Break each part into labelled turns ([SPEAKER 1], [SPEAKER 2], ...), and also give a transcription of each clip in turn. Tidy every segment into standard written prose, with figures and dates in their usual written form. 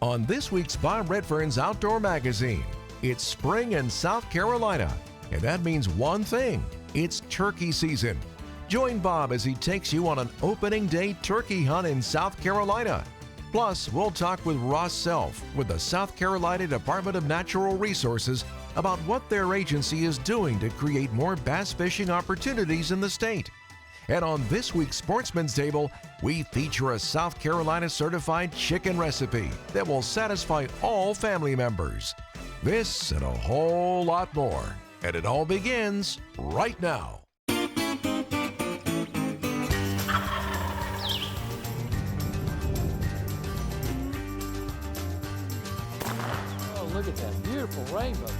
[SPEAKER 1] On this week's Bob Redfern's Outdoor Magazine, it's spring in South Carolina, and that means one thing: it's turkey season. Join Bob as he takes you on an opening day turkey hunt in South Carolina. Plus, we'll talk with Ross Self with the South Carolina Department of Natural Resources about what their agency is doing to create more bass fishing opportunities in the state. And on this week's Sportsman's Table, we feature a South Carolina certified chicken recipe that will satisfy all family members. This and a whole lot more. And it all begins right now.
[SPEAKER 2] Oh, look at that beautiful rainbow.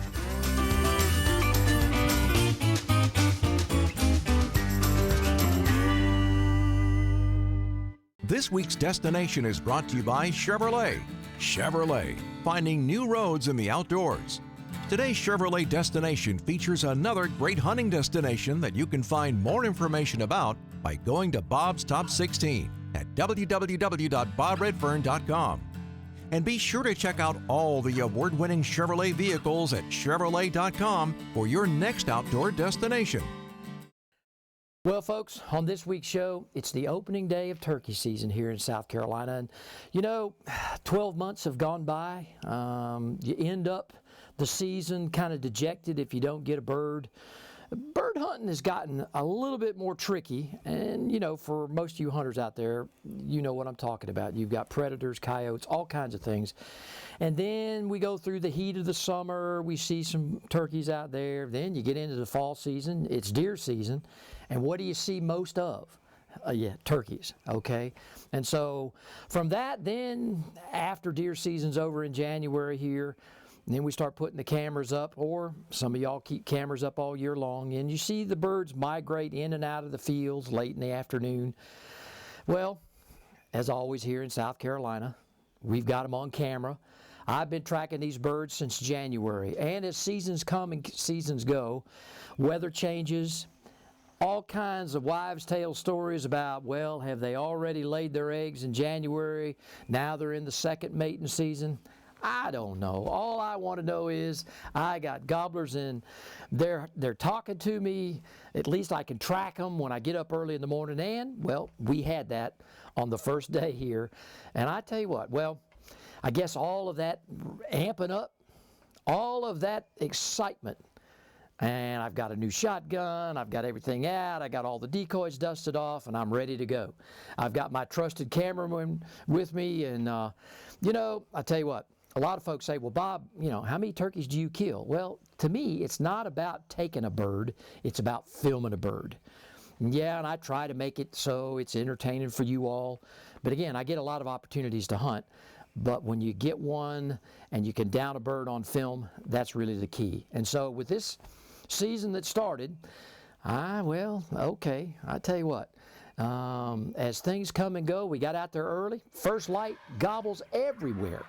[SPEAKER 1] This week's destination is brought to you by Chevrolet. Chevrolet, finding new roads in the outdoors. Today's Chevrolet destination features another great hunting destination that you can find more information about by going to Bob's Top 16 at www.bobredfern.com. And be sure to check out all the award-winning Chevrolet vehicles at Chevrolet.com for your next outdoor destination.
[SPEAKER 2] Well, folks, on this week's show, it's the opening day of turkey season here in South Carolina. And, 12 months have gone by. You end up the season kind of dejected if you don't get a bird. Bird hunting has gotten a little bit more tricky. And, for most of you hunters out there, you know what I'm talking about. You've got predators, coyotes, all kinds of things. And then we go through the heat of the summer. We see some turkeys out there. Then you get into the fall season. It's deer season. And what do you see most of? Turkeys, okay? And so from that, then after deer season's over in January here, then we start putting the cameras up, or some of y'all keep cameras up all year long, and you see the birds migrate in and out of the fields late in the afternoon. Well, as always here in South Carolina, we've got them on camera. I've been tracking these birds since January, and as seasons come and seasons go, weather changes, all kinds of wives' tale stories about, well, have they already laid their eggs in January? Now they're in the second mating season. I don't know. All I want to know is I got gobblers and they're talking to me. At least I can track them when I get up early in the morning. And, well, we had that on the first day here. And I tell you what, well, I guess all of that amping up, all of that excitement. And I've got a new shotgun, I've got everything out, I got all the decoys dusted off, and I'm ready to go. I've got my trusted cameraman with me, and I tell you what, a lot of folks say, well, Bob, how many turkeys do you kill? Well, to me, it's not about taking a bird, it's about filming a bird. Yeah, and I try to make it so it's entertaining for you all, but again, I get a lot of opportunities to hunt. But when you get one and you can down a bird on film, that's really the key. And so with this season that started, I tell you what, as things come and go, we got out there early. First light, gobbles everywhere.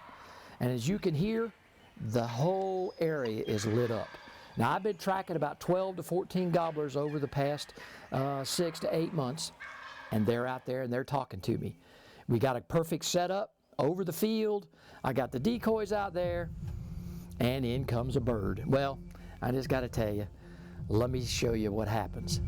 [SPEAKER 2] And as you can hear, the whole area is lit up. Now, I've been tracking about 12 to 14 gobblers over the past 6 to 8 months, and they're out there and they're talking to me. We got a perfect setup over the field. I got the decoys out there, and in comes a bird. Well, I just got to tell you, let me show you what happens.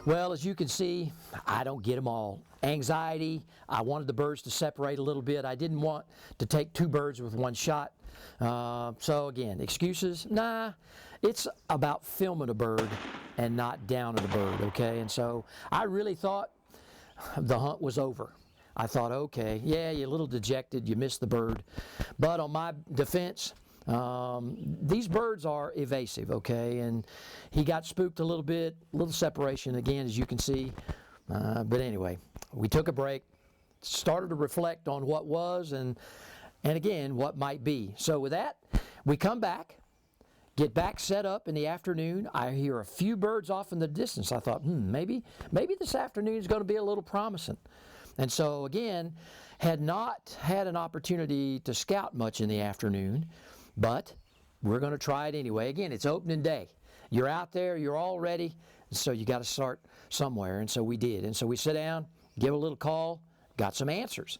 [SPEAKER 2] Well, as you can see, I don't get them all. Anxiety, I wanted the birds to separate a little bit. I didn't want to take two birds with one shot. So again, excuses? Nah, it's about filming a bird and not downing a bird, okay? And so I really thought the hunt was over. I thought, okay, yeah, you're a little dejected, you missed the bird. But on my defense, these birds are evasive, okay? And he got spooked a little bit, a little separation again, as you can see. But anyway, we took a break, started to reflect on what was and again, what might be. So with that, we come back, get back set up in the afternoon. I hear a few birds off in the distance. I thought, maybe this afternoon is going to be a little promising. And so again, had not had an opportunity to scout much in the afternoon, but we're going to try it anyway. Again, it's opening day. You're out there, you're all ready, so you got to start somewhere. And so we did. And so we sit down, give a little call, got some answers.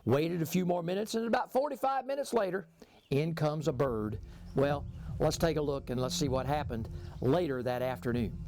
[SPEAKER 2] Waited a few more minutes, and about 45 minutes later, in comes a bird. Well, let's take a look and let's see what happened later that afternoon.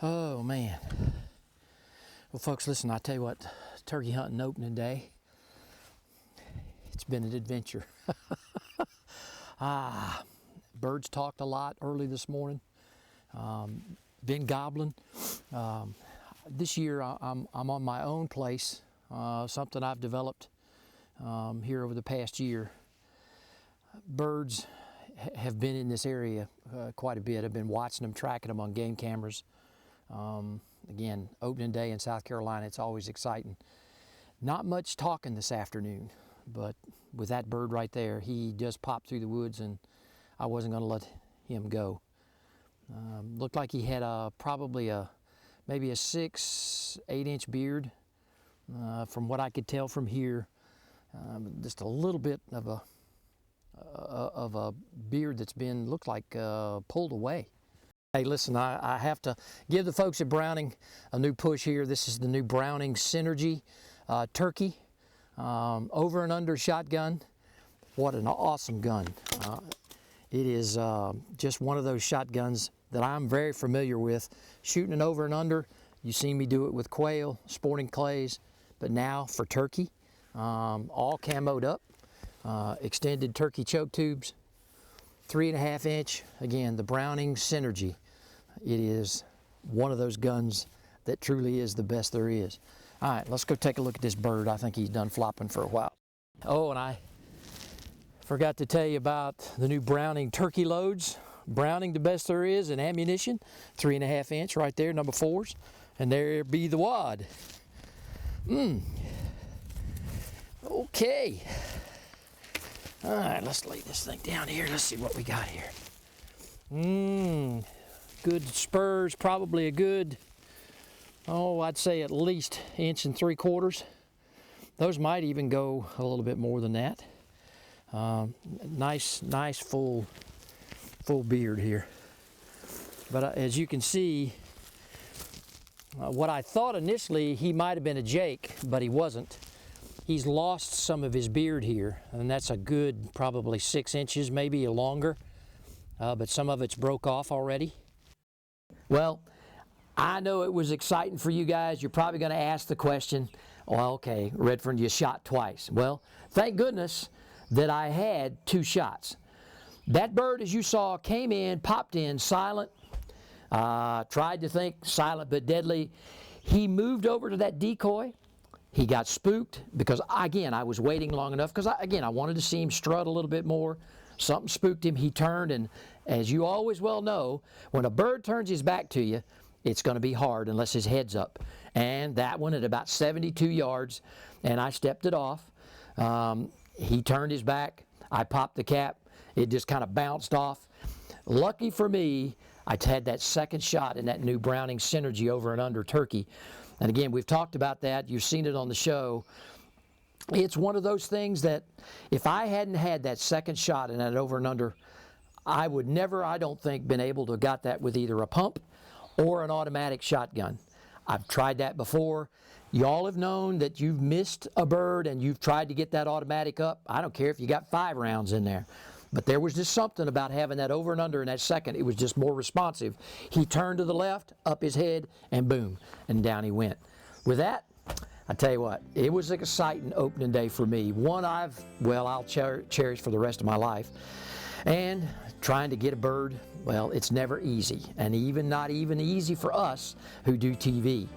[SPEAKER 2] Oh man. Well folks, listen, I tell you what, turkey hunting opening day, it's been an adventure. Birds talked a lot early this morning. Been gobbling. This year I'm on my own place, something I've developed here over the past year. Birds have been in this area quite a bit. I've been watching them, tracking them on game cameras. Again, opening day in South Carolina, it's always exciting. Not much talking this afternoon, but with that bird right there, he just popped through the woods and I wasn't going to let him go. Looked like he had probably maybe a 6-8 inch beard, from what I could tell from here. Just a little bit of a beard that's been, looked like pulled away. Hey, listen, I have to give the folks at Browning a new push here. This is the new Browning Synergy turkey, over and under shotgun. What an awesome gun. It is just one of those shotguns that I'm very familiar with. Shooting an over and under, you see me do it with quail, sporting clays, but now for turkey, all camoed up, extended turkey choke tubes, 3.5 inch, again, the Browning Synergy. It is one of those guns that truly is the best there is. All right, let's go take a look at this bird. I think he's done flopping for a while. Oh, and I forgot to tell you about the new Browning turkey loads. Browning, the best there is in ammunition, 3.5 inch right there, number 4s. And there be the wad. Okay. All right, let's lay this thing down here. Let's see what we got here. Good spurs, probably a good, I'd say at least 1.75 inches. Those might even go a little bit more than that. Nice full beard here. But as you can see, what I thought initially he might have been a Jake, but he wasn't. He's lost some of his beard here, and that's a good probably 6 inches, maybe longer, but some of it's broke off already. Well, I know it was exciting for you guys. You're probably going to ask the question, well, okay, Redfern, you shot twice. Well, thank goodness that I had 2 shots. That bird, as you saw, came in, popped in, silent, tried to think silent but deadly. He moved over to that decoy. He got spooked because, again, I was waiting long enough because, I wanted to see him strut a little bit more. Something spooked him. He turned, and as you always well know, when a bird turns his back to you, it's going to be hard unless his head's up. And that one at about 72 yards, and I stepped it off. He turned his back. I popped the cap. It just kind of bounced off. Lucky for me, I had that second shot in that new Browning Synergy over and under turkey. And again, we've talked about that. You've seen it on the show. It's one of those things that if I hadn't had that second shot in that over and under, I would never, I don't think, been able to have got that with either a pump or an automatic shotgun. I've tried that before. Y'all have known that you've missed a bird and you've tried to get that automatic up. I don't care if you got 5 rounds in there. But there was just something about having that over and under in that second. It was just more responsive. He turned to the left, up his head, and boom, and down he went. With that, I tell you what, it was an exciting opening day for me. One I'll cherish for the rest of my life. And trying to get a bird, well, it's never easy. And not even easy for us who do TV.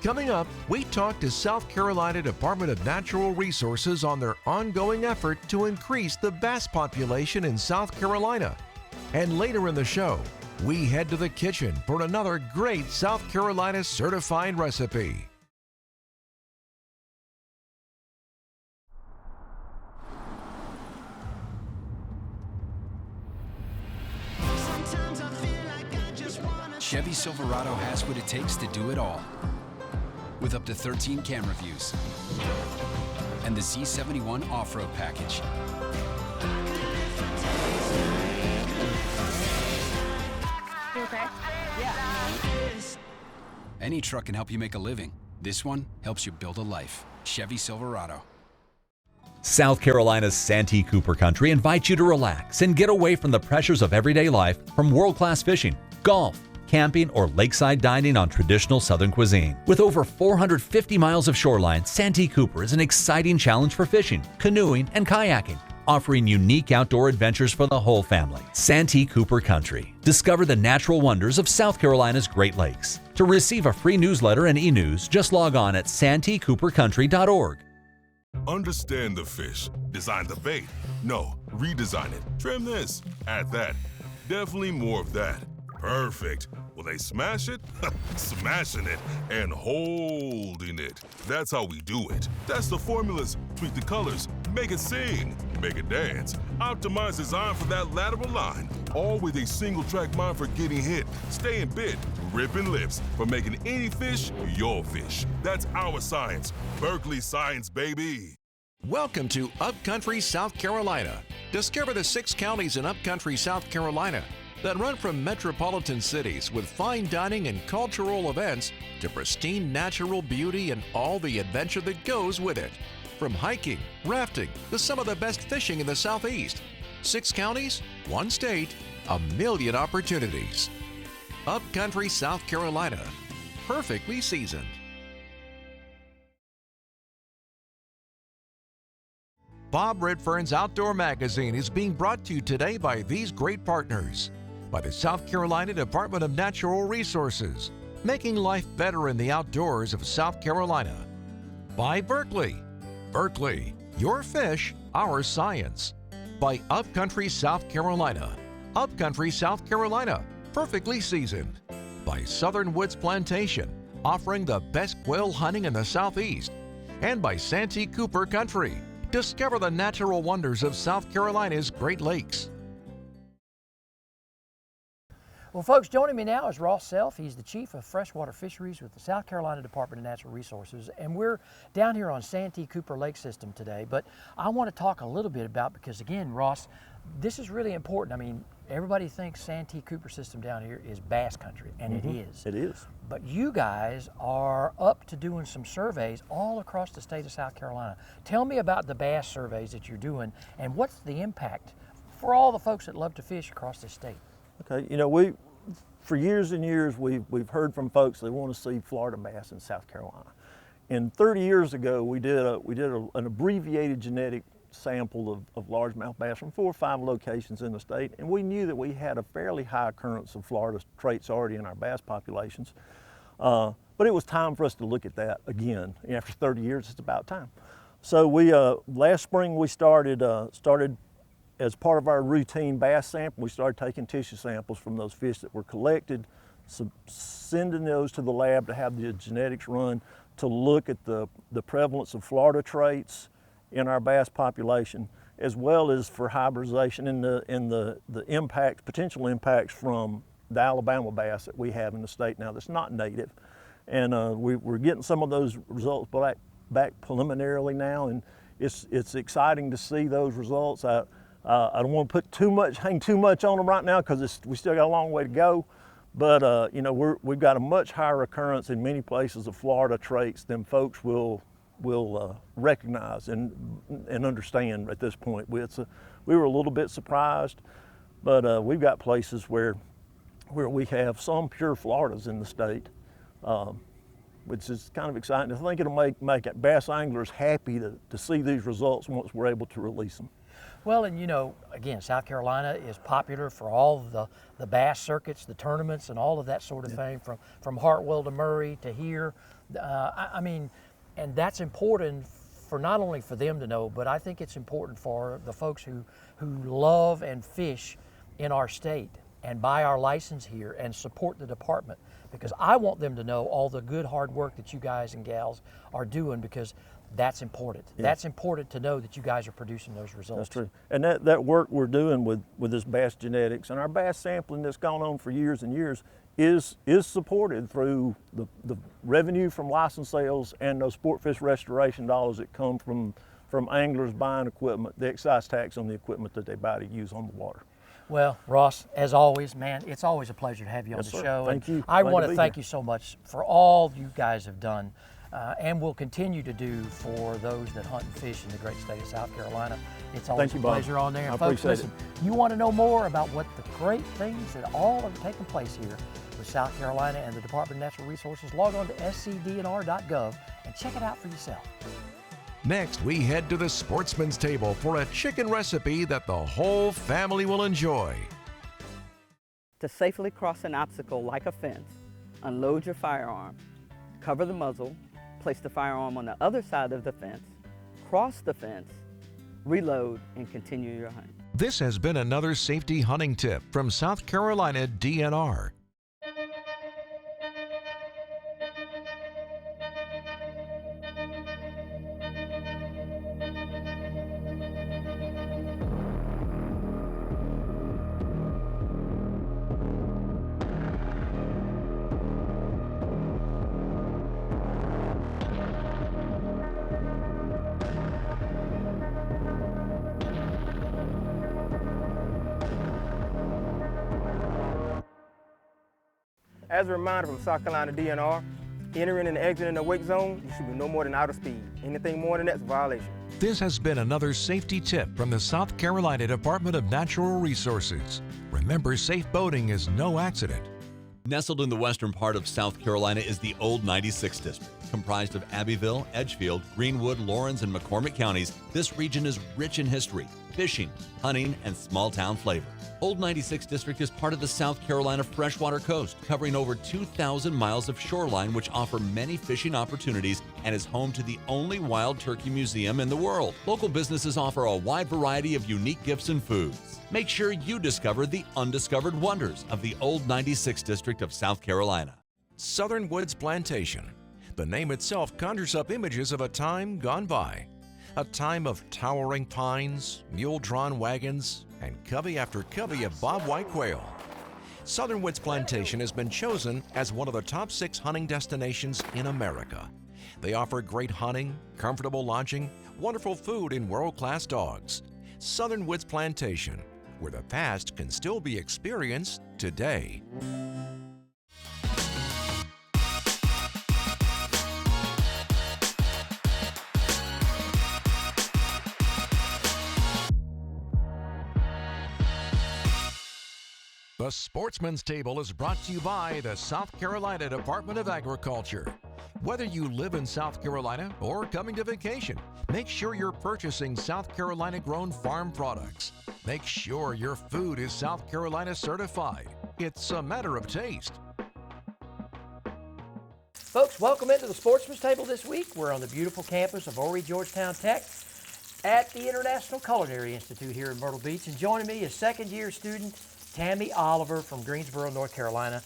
[SPEAKER 1] Coming up, we talk to South Carolina Department of Natural Resources on their ongoing effort to increase the bass population in South Carolina. And later in the show, we head to the kitchen for another great South Carolina certified recipe.
[SPEAKER 3] Chevy Silverado has what it takes to do it all. With up to 13 camera views and the Z71 off-road package.
[SPEAKER 4] You okay?
[SPEAKER 3] Yeah. Any truck can help you make a living. This one helps you build a life. Chevy Silverado.
[SPEAKER 5] South Carolina's Santee Cooper Country invites you to relax and get away from the pressures of everyday life from world-class fishing, golf, camping, or lakeside dining on traditional Southern cuisine. With over 450 miles of shoreline, Santee Cooper is an exciting challenge for fishing, canoeing, and kayaking, offering unique outdoor adventures for the whole family. Santee Cooper Country. Discover the natural wonders of South Carolina's Great Lakes. To receive a free newsletter and e-news, just log on at santeecoopercountry.org.
[SPEAKER 6] Understand the fish. Design the bait. No, redesign it. Trim this. Add that. Definitely more of that. Perfect. Will they smash it? Smashing it and holding it. That's how we do it. That's the formulas. Tweak the colors. Make it sing. Make it dance. Optimize design for that lateral line. All with a single track mind for getting hit, staying bit, ripping lips, for making any fish your fish. That's our science. Berkeley science, baby.
[SPEAKER 1] Welcome to Upcountry, South Carolina. Discover the 6 counties in Upcountry, South Carolina that run from metropolitan cities with fine dining and cultural events to pristine natural beauty and all the adventure that goes with it. From hiking, rafting, to some of the best fishing in the Southeast. 6 counties, 1 state, a million opportunities. Upcountry, South Carolina. Perfectly seasoned. Bob Redfern's Outdoor Magazine is being brought to you today by these great partners. By the South Carolina Department of Natural Resources, making life better in the outdoors of South Carolina. By Berkeley. Berkeley, your fish, our science. By Upcountry, South Carolina. Upcountry, South Carolina, perfectly seasoned. By Southern Woods Plantation, offering the best quail hunting in the Southeast. And by Santee Cooper Country. Discover the natural wonders of South Carolina's Great Lakes.
[SPEAKER 2] Well, folks, joining me now is Ross Self. He's the Chief of Freshwater Fisheries with the South Carolina Department of Natural Resources, and we're down here on Santee Cooper Lake System today. But I want to talk a little bit about, because again, Ross, this is really important. I mean, everybody thinks Santee Cooper System down here is bass country, and it is.
[SPEAKER 7] It is.
[SPEAKER 2] But you guys are up to doing some surveys all across the state of South Carolina. Tell me about the bass surveys that you're doing, and what's the impact for all the folks that love to fish across this state?
[SPEAKER 7] Okay, you know, for years and years, we've heard from folks they want to see Florida bass in South Carolina. And 30 years ago, we did an abbreviated genetic sample of largemouth bass from 4 or 5 locations in the state, and we knew that we had a fairly high occurrence of Florida traits already in our bass populations. But it was time for us to look at that again. After 30 years, it's about time. So last spring we started as part of our routine bass sample. We started taking tissue samples from those fish that were collected, sending those to the lab to have the genetics run to look at the prevalence of Florida traits in our bass population, as well as for hybridization and the potential impacts from the Alabama bass that we have in the state now that's not native. And we're getting some of those results back preliminarily now, and it's exciting to see those results. I don't want to hang too much on them right now because we still got a long way to go. But you know, we've got a much higher occurrence in many places of Florida traits than folks will recognize and understand at this point. We were a little bit surprised, but we've got places where we have some pure Floridas in the state, which is kind of exciting. I think it'll make bass anglers happy to see these results once we're able to release them.
[SPEAKER 2] Well, and you know, again, South Carolina is popular for all of the bass circuits, the tournaments, and all of that sort of thing, from Hartwell to Murray to here. I mean, and that's important for not only for them to know, but I think it's important for the folks who love and fish in our state and buy our license here and support the department, because I want them to know all the good hard work that you guys and gals are doing, because that's important. Yeah. That's important to know that you guys are producing those results.
[SPEAKER 7] That's true. And that work we're doing with this bass genetics and our bass sampling that's gone on for years and years is supported through the revenue from license sales and those sport fish restoration dollars that come from anglers buying equipment, the excise tax on the equipment that they buy to use on the water.
[SPEAKER 2] Well, Ross, as always, man, it's always a pleasure to have you on the show.
[SPEAKER 7] Thank you.
[SPEAKER 2] I want to thank you so much for all you guys have done and will continue to do for those that hunt and fish in the great state of South Carolina. It's always a pleasure on there.
[SPEAKER 7] I
[SPEAKER 2] folks, listen, you want to know more about what the great things that all are taking place here with South Carolina and the Department of Natural Resources, log on to scdnr.gov and check it out for yourself.
[SPEAKER 1] Next, we head to the Sportsman's Table for a chicken recipe that the whole family will enjoy.
[SPEAKER 8] To safely cross an obstacle like a fence, unload your firearm, cover the muzzle, place the firearm on the other side of the fence, cross the fence, reload, and continue your hunt.
[SPEAKER 1] This has been another safety hunting tip from South Carolina DNR.
[SPEAKER 9] As a reminder from South Carolina DNR, entering and exiting the wake zone, you should be no more than outer speed. Anything more than that's a violation.
[SPEAKER 1] This has been another safety tip from the South Carolina Department of Natural Resources. Remember, safe boating is no accident.
[SPEAKER 5] Nestled in the western part of South Carolina is the Old 96 District. Comprised of Abbeville, Edgefield, Greenwood, Lawrence, and McCormick counties, this region is rich in history, fishing, hunting, and small-town flavor. Old 96 District is part of the South Carolina freshwater coast, covering over 2,000 miles of shoreline, which offer many fishing opportunities and is home to the only wild turkey museum in the world. Local businesses offer a wide variety of unique gifts and foods. Make sure you discover the undiscovered wonders of the Old 96 District of South Carolina.
[SPEAKER 1] Southern Woods Plantation. The name itself conjures up images of a time gone by. A time of towering pines, mule-drawn wagons, and covey after covey of bobwhite quail. Southern Woods Plantation has been chosen as one of the top 6 hunting destinations in America. They offer great hunting, comfortable lodging, wonderful food, and world-class dogs. Southern Woods Plantation, where the past can still be experienced today. The Sportsman's Table is brought to you by the South Carolina Department of Agriculture. Whether you live in South Carolina or coming to vacation, make sure you're purchasing South Carolina-grown farm products. Make sure your food is South Carolina certified. It's a matter of taste.
[SPEAKER 2] Folks, welcome into the Sportsman's Table this week. We're on the beautiful campus of Horry Georgetown Tech at the International Culinary Institute here in Myrtle Beach. And joining me is second-year student Tammy Oliver from Greensboro, North Carolina.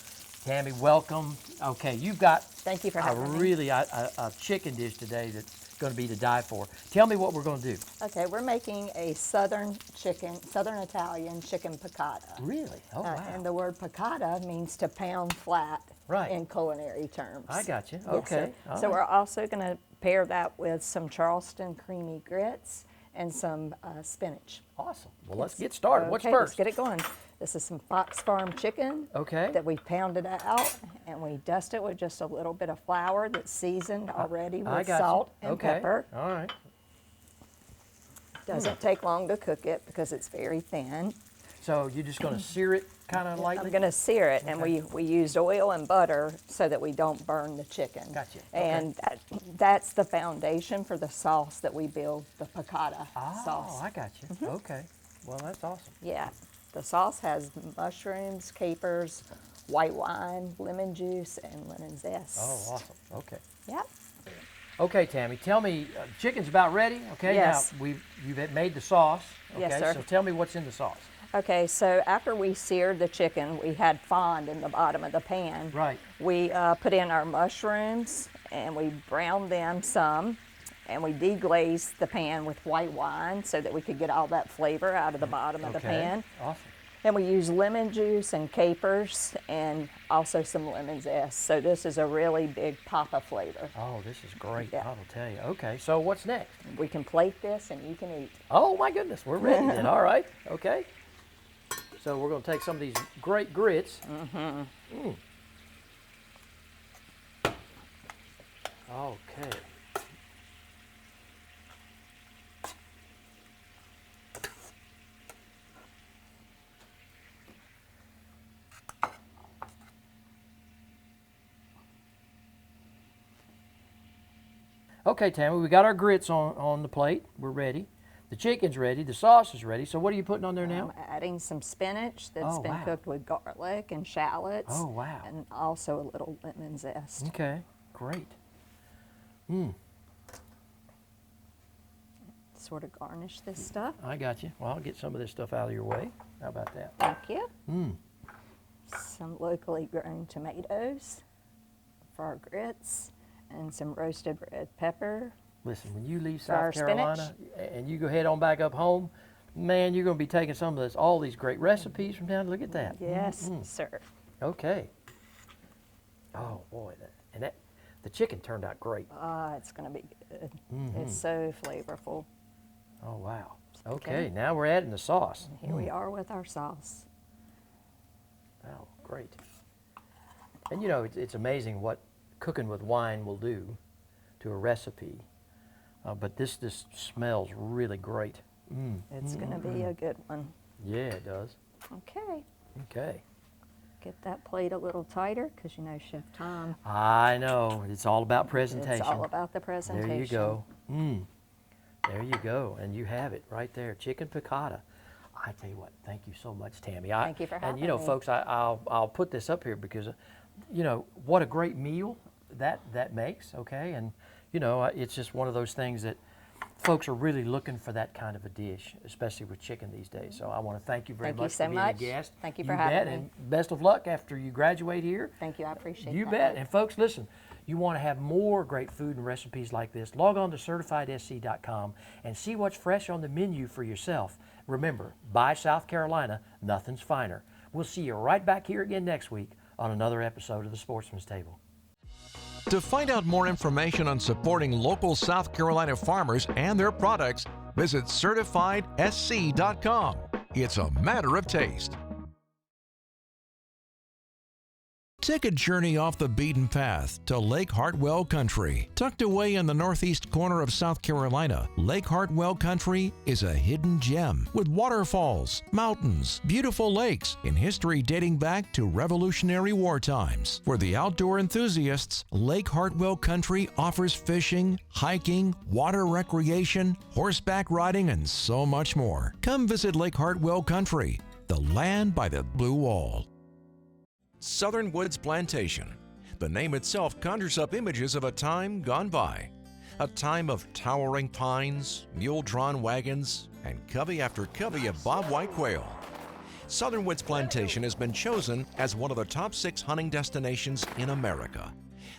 [SPEAKER 2] Tammy, welcome. Okay, you've got
[SPEAKER 4] Thank you for having me.
[SPEAKER 2] really a chicken dish today that's going to be to die for. Tell me what we're going to do.
[SPEAKER 4] Okay, we're making a Southern Italian chicken piccata.
[SPEAKER 2] Really? Oh, wow.
[SPEAKER 4] And the word piccata means to pound flat
[SPEAKER 2] Right.
[SPEAKER 4] in culinary terms.
[SPEAKER 2] I got you.
[SPEAKER 4] Yes,
[SPEAKER 2] Okay.
[SPEAKER 4] sir.
[SPEAKER 2] All
[SPEAKER 4] So
[SPEAKER 2] right.
[SPEAKER 4] we're also going to pair that with some Charleston creamy grits and some spinach.
[SPEAKER 2] Awesome. Well, let's get started. What's
[SPEAKER 4] Okay,
[SPEAKER 2] first?
[SPEAKER 4] let's get it going. This is some Fox Farm chicken
[SPEAKER 2] Okay.
[SPEAKER 4] that we pounded out, and we dust it with just a little bit of flour that's seasoned already
[SPEAKER 2] I
[SPEAKER 4] with
[SPEAKER 2] got you.
[SPEAKER 4] salt and
[SPEAKER 2] Okay.
[SPEAKER 4] pepper.
[SPEAKER 2] All right.
[SPEAKER 4] Doesn't take long to cook it because it's very thin.
[SPEAKER 2] So you're just going to sear it kind of lightly?
[SPEAKER 4] I'm going to sear it, and
[SPEAKER 2] Okay.
[SPEAKER 4] we used oil and butter so that we don't burn the chicken.
[SPEAKER 2] Gotcha. Okay.
[SPEAKER 4] And that's the foundation for the sauce that we build the piccata sauce.
[SPEAKER 2] Oh, I got you. Okay. Well, that's awesome.
[SPEAKER 4] Yeah, the sauce has mushrooms, capers, white wine, lemon juice, and lemon zest.
[SPEAKER 2] Oh, awesome. Okay.
[SPEAKER 4] Yep.
[SPEAKER 2] Okay, Tammy, tell me, chicken's about ready, okay?
[SPEAKER 4] Yes.
[SPEAKER 2] Now, you've made the sauce, okay?
[SPEAKER 4] Yes, sir.
[SPEAKER 2] So tell me what's in the sauce.
[SPEAKER 4] Okay, so after we seared the chicken, we had fond in the bottom of the pan.
[SPEAKER 2] Right.
[SPEAKER 4] We put in our mushrooms, and we browned them some, and we deglazed the pan with white wine so that we could get all that flavor out of the bottom of the pan.
[SPEAKER 2] Awesome.
[SPEAKER 4] And we used lemon juice and capers and also some lemon zest. So this is a really big pop of flavor.
[SPEAKER 2] Oh, this is great,
[SPEAKER 4] Yeah.
[SPEAKER 2] I will tell you. Okay, so what's next?
[SPEAKER 4] We can plate this and you can eat.
[SPEAKER 2] Oh, my goodness, we're ready then. All right, okay. So we're going to take some of these great grits. Okay. Okay, Tammy, we got our grits on the plate. We're ready. The chicken's ready. The sauce is ready. So what are you putting on there now?
[SPEAKER 4] I'm adding some spinach that's
[SPEAKER 2] Oh,
[SPEAKER 4] been
[SPEAKER 2] wow.
[SPEAKER 4] cooked with garlic and shallots.
[SPEAKER 2] Oh, wow.
[SPEAKER 4] And also a little lemon zest.
[SPEAKER 2] Okay, great.
[SPEAKER 4] Sort of garnish this stuff.
[SPEAKER 2] I got you. Well, I'll get some of this stuff out of your way. How about that?
[SPEAKER 4] Thank you. Some locally grown tomatoes for our grits and some roasted red pepper.
[SPEAKER 2] Listen, when you leave
[SPEAKER 4] For our
[SPEAKER 2] South Carolina and you go head on back up home, man, you're going to be taking some of this, all these great recipes from down. Look at that.
[SPEAKER 4] Yes, sir.
[SPEAKER 2] Okay. Oh boy, the chicken turned out great.
[SPEAKER 4] It's going to be good. It's so flavorful.
[SPEAKER 2] Oh wow.
[SPEAKER 4] Okay.
[SPEAKER 2] Okay, now we're adding the sauce.
[SPEAKER 4] Here we are with our sauce.
[SPEAKER 2] Oh, great. And you know, it's amazing what cooking with wine will do to a recipe. But this smells really great.
[SPEAKER 4] It's going to be a good one.
[SPEAKER 2] Yeah, it does.
[SPEAKER 4] Okay.
[SPEAKER 2] Okay.
[SPEAKER 4] Get that plate a little tighter because you know Chef Tom.
[SPEAKER 2] I know. It's all about presentation.
[SPEAKER 4] It's all about the presentation.
[SPEAKER 2] There you go. There you go. And you have it right there. Chicken piccata. I tell you what, thank you so much, Tammy.
[SPEAKER 4] Thank you for having
[SPEAKER 2] And you know,
[SPEAKER 4] me.
[SPEAKER 2] folks, I'll put this up here because, you know, what a great meal that makes, okay? And, you know, it's just one of those things that folks are really looking for that kind of a dish, especially with chicken these days. So I want to thank you very
[SPEAKER 4] Thank you
[SPEAKER 2] much
[SPEAKER 4] so
[SPEAKER 2] for being
[SPEAKER 4] much.
[SPEAKER 2] a guest.
[SPEAKER 4] Thank you for
[SPEAKER 2] bet,
[SPEAKER 4] having me.
[SPEAKER 2] And best of luck after you graduate here.
[SPEAKER 4] Thank you. I appreciate
[SPEAKER 2] You
[SPEAKER 4] that.
[SPEAKER 2] bet. And folks, listen, you want to have more great food and recipes like this, log on to CertifiedSC.com and see what's fresh on the menu for yourself. Remember, by South Carolina, nothing's finer. We'll see you right back here again next week on another episode of The Sportsman's Table.
[SPEAKER 1] To find out more information on supporting local South Carolina farmers and their products, visit CertifiedSC.com. It's a matter of taste. Take a journey off the beaten path to Lake Hartwell Country. Tucked away in the northeast corner of South Carolina, Lake Hartwell Country is a hidden gem with waterfalls, mountains, beautiful lakes, and history dating back to Revolutionary War times. For the outdoor enthusiasts, Lake Hartwell Country offers fishing, hiking, water recreation, horseback riding, and so much more. Come visit Lake Hartwell Country, the land by the blue wall. Southern Woods Plantation. The name itself conjures up images of a time gone by. A time of towering pines, mule-drawn wagons, and covey after covey of bobwhite quail. Southern Woods Plantation has been chosen as one of the top 6 hunting destinations in America.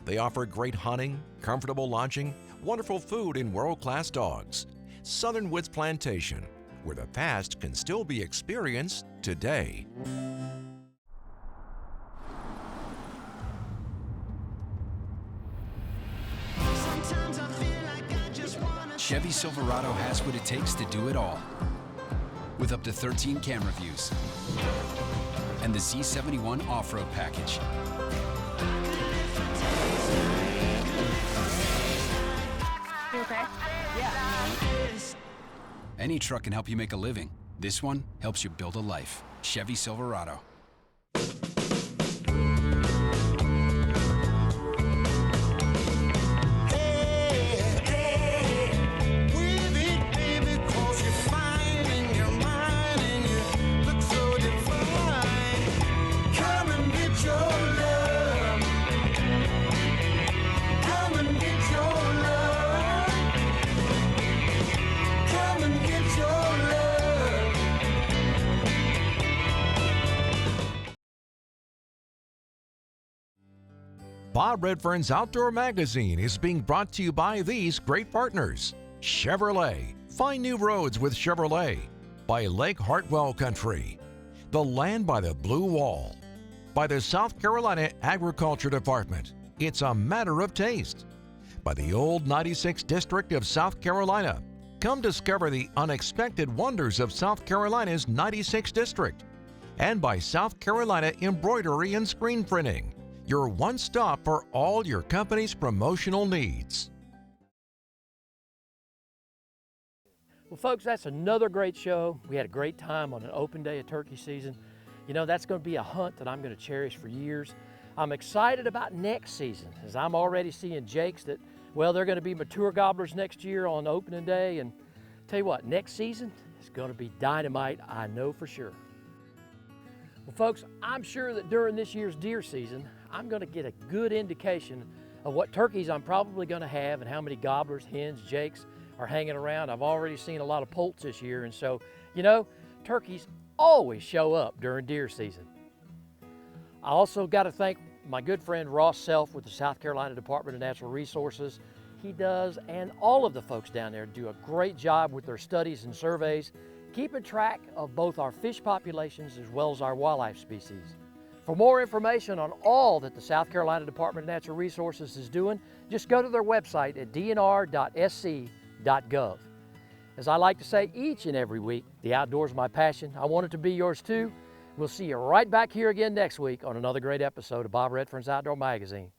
[SPEAKER 1] They offer great hunting, comfortable lodging, wonderful food, and world-class dogs. Southern Woods Plantation, where the past can still be experienced today.
[SPEAKER 3] Chevy Silverado has what it takes to do it all. With up to 13 camera views and the Z71 off-road package.
[SPEAKER 10] You okay?
[SPEAKER 3] Any truck can help you make a living. This one helps you build a life. Chevy Silverado.
[SPEAKER 1] Bob Redfern's Outdoor Magazine is being brought to you by these great partners. Chevrolet. Find new roads with Chevrolet. By Lake Hartwell Country. The Land by the Blue Wall. By the South Carolina Agriculture Department. It's a matter of taste. By the Old 96 District of South Carolina. Come discover the unexpected wonders of South Carolina's 96th District. And by South Carolina Embroidery and Screen Printing. Your one stop for all your company's promotional needs.
[SPEAKER 2] Well, folks, that's another great show. We had a great time on an open day of turkey season. You know, that's going to be a hunt that I'm going to cherish for years. I'm excited about next season, as I'm already seeing jakes that, well, they're going to be mature gobblers next year on opening day. And tell you what, next season is going to be dynamite, I know for sure. Well, folks, I'm sure that during this year's deer season, I'm going to get a good indication of what turkeys I'm probably going to have and how many gobblers, hens, jakes are hanging around. I've already seen a lot of poults this year, and so, you know, turkeys always show up during deer season. I also got to thank my good friend Ross Self with the South Carolina Department of Natural Resources. He does, and all of the folks down there do a great job with their studies and surveys, keeping track of both our fish populations as well as our wildlife species. For more information on all that the South Carolina Department of Natural Resources is doing, just go to their website at dnr.sc.gov. As I like to say each and every week, the outdoors is my passion. I want it to be yours too. We'll see you right back here again next week on another great episode of Bob Redfern's Outdoor Magazine.